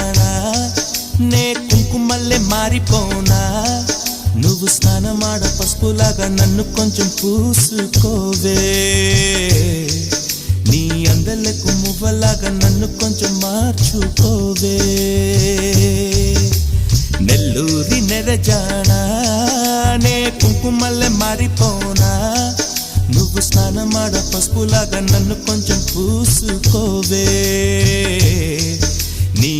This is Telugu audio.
జానా నే కుంకుమల్లే మారిపోనా నువ్వు స్నానమాడ పసుపులాగా నన్ను కొంచెం పూసుకోవే నీ అందలకు మువ్వలాగా నన్ను కొంచెం మార్చుకోవే నెల్లూరి నెరజానా నే కుంకుమల్లే మారిపోనా నువ్వు స్నానమాడ పసుపులాగా నన్ను కొంచెం పూసుకోవే నీ